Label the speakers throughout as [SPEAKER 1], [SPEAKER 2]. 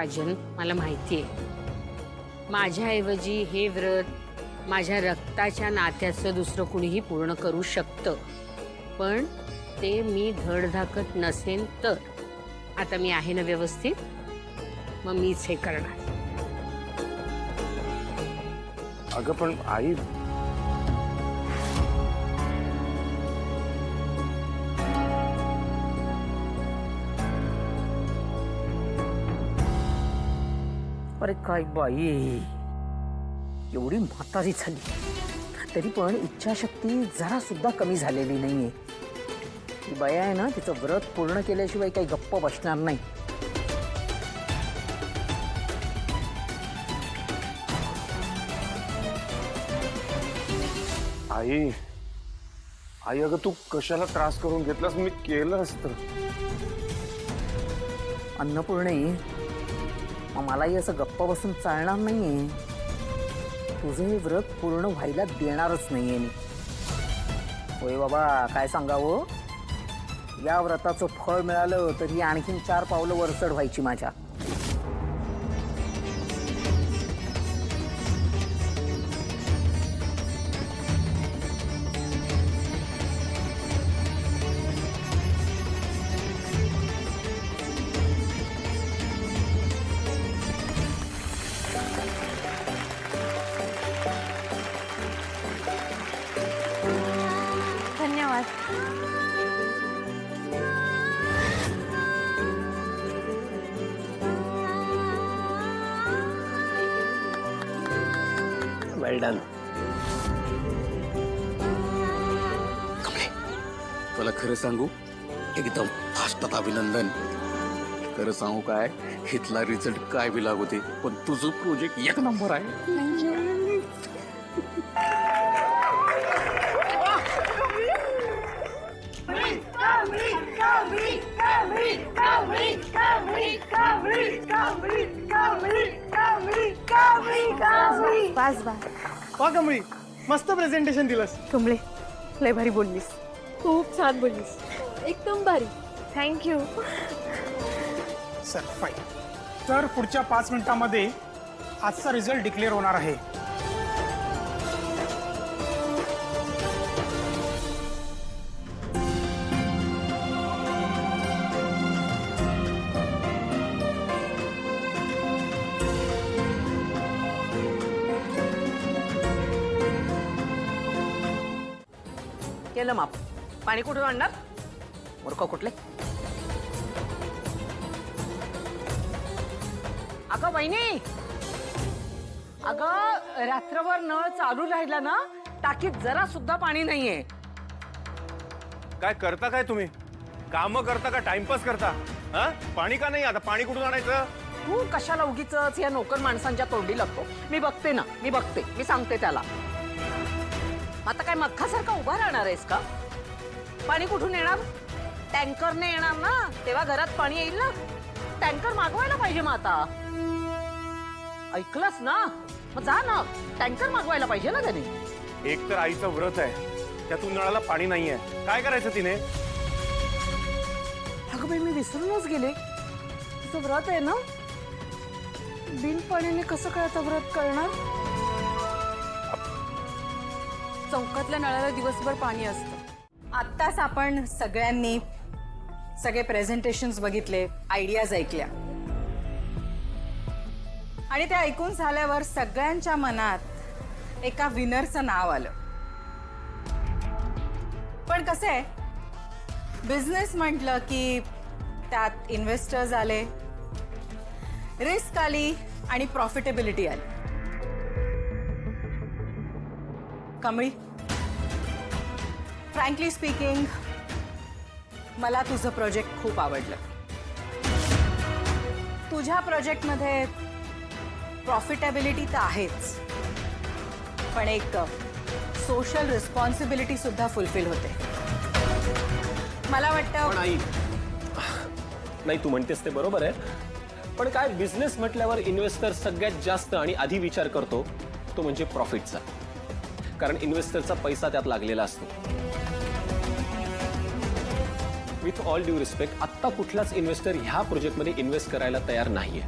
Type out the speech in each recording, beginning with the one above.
[SPEAKER 1] राजन, मला माहितीये माझ्याऐवजी हे व्रत माझ्या रक्ताच्या नात्याचं दुसरं कुणीही पूर्ण करू शकतं, पण ते मी धडधाकट नसेन तर. आता मी आहे ना व्यवस्थित, मग मीच हे करणार.
[SPEAKER 2] अगं पण आई,
[SPEAKER 3] अरे काय बाई, एवढी म्हातारी झाली तरी पण इच्छाशक्ती जरा सुद्धा कमी झालेली नाहीये. ही बाई आहे ना, तिचं व्रत पूर्ण केल्याशिवाय काही गप्प बसणार नाही.
[SPEAKER 2] आई आई अगं तू कशाला त्रास करून घेतलास? मी केलं असतं.
[SPEAKER 3] अन्नपूर्णे, मग मलाही असं गप्प बसून चालणार नाहीये. तुझं हे व्रत पूर्ण व्हायला देणारच नाहीये मी. होय बाबा, काय सांगावं, या व्रताचं फळ मिळालं तर ही आणखीन 4 पावलं वरचढ व्हायची माझ्या.
[SPEAKER 4] धन्यवाद.
[SPEAKER 5] वेल डन.
[SPEAKER 6] तुला खरं सांगू, एकदम फास्टात अभिनंदन. खरं सांगू काय, हितला रिझल्ट काय बी लागू दे, पण तुझं प्रोजेक्ट एक नंबर आहे.
[SPEAKER 4] बस बस.
[SPEAKER 7] वा कमळी, मस्त प्रेझेंटेशन दिलंस.
[SPEAKER 4] कमळे, लय भारी बोललीस. खूप छान बोललीस, एकदम भारी. थँक्यू.
[SPEAKER 7] Sir fine. तर पुढच्या 5 मिनिटांमध्ये आजचा रिझल्ट डिक्लेअर होणार आहे.
[SPEAKER 3] केलं माप. पाणी कुठून आणणार, मूर्ख कुठले. अगं बहिणी, अगं रात्रभर नळ चालू राहिला ना, टाकीत जरा सुद्धा पाणी नाहीये.
[SPEAKER 2] काय करता काय तुम्ही? काम करता का टाइमपास करता? हा, पाणी का नाही? आता पाणी कुठून आणायचं?
[SPEAKER 3] तू कशाला उगीच या नोकर माणसांच्या तोंडी लागतो? मी बघते ना, मी बघते, मी सांगते त्याला. आता काय मख्खासारखा उभा राहणार आहेस का? पाणी कुठून येणार? टँकरने येणार ना, तेव्हा घरात पाणी येईल ना. टँकर मागवायला पाहिजे. मग आता ऐकलंस ना, मग जा ना, टँकर मागवायला पाहिजे ना त्याने.
[SPEAKER 2] एक तर आईचं व्रत आहे, त्यातून नळाला पाणी नाहीये. काय करायचं तिने?
[SPEAKER 3] अगं बाई, मी विसरूनच गेले, तुझं व्रत आहे ना. बिन पाण्याने कसं काय आता व्रत करणार?
[SPEAKER 4] चौकातल्या नळाला दिवसभर पाणी असतं. आत्ताच आपण सगळ्यांनी सगळे प्रेझेंटेशन्स बघितले, आयडियाज ऐकल्या, आणि ते ऐकून झाल्यावर सगळ्यांच्या मनात एका विनरचं नाव आलं. पण कसं आहे, बिझनेस म्हटलं की त्यात इन्व्हेस्टर्स आले, रिस्क आली आणि प्रॉफिटेबिलिटी आली. कमळी, फ्रँकली स्पीकिंग, मला तुझं प्रोजेक्ट खूप आवडलं. तुझ्या प्रोजेक्टमध्ये प्रॉफिटेबिलिटी तर आहेच, पण एक सोशल रिस्पॉन्सिबिलिटी सुद्धा फुलफिल होते. मला वाटतं.
[SPEAKER 5] पण आई, नाही, तू म्हणतेस ते बरोबर आहे, पण काय, बिझनेस म्हटल्यावर इन्व्हेस्टर सगळ्यात जास्त आणि आधी विचार करतो तो म्हणजे प्रॉफिटचा. कारण इन्व्हेस्टरचा पैसा त्यात लागलेला असतो. विथ ऑल ड्यू रिस्पेक्ट, आत्ता कुठलाच इन्व्हेस्टर ह्या प्रोजेक्टमध्ये इन्व्हेस्ट करायला तयार नाहीये.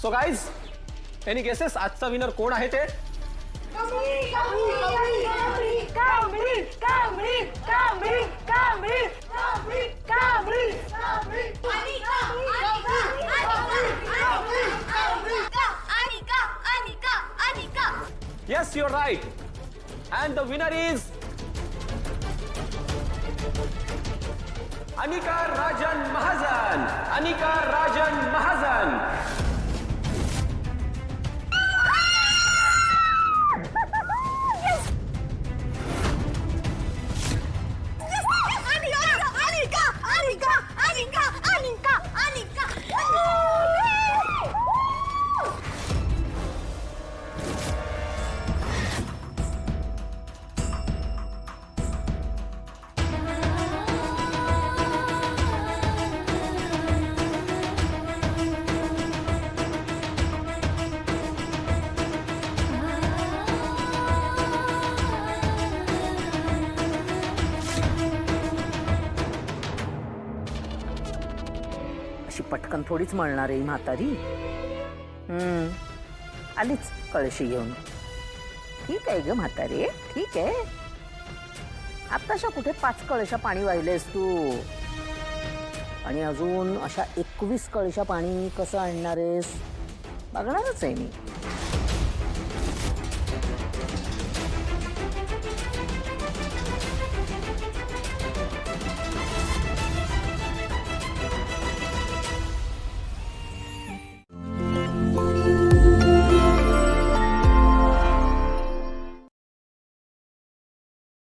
[SPEAKER 5] सो गाईज, एनी गेसेस आजचा विनर कोण आहे ते? Yes, you're right. And the winner is Anika Rajan Mahajan. Anika Rajan Mahajan.
[SPEAKER 3] अशी पटकन थोडीच मळणार आहे ही म्हातारी. आलीच कळशी घेऊन. ठीक आहे ग म्हातारी, ठीक आहे. आत्ताशा कुठे 5 कळशा पाणी वाहिलेस तू, आणि अजून अशा 21 कळशा पाणी कसं आणणार आहेस बघणारच आहे मी.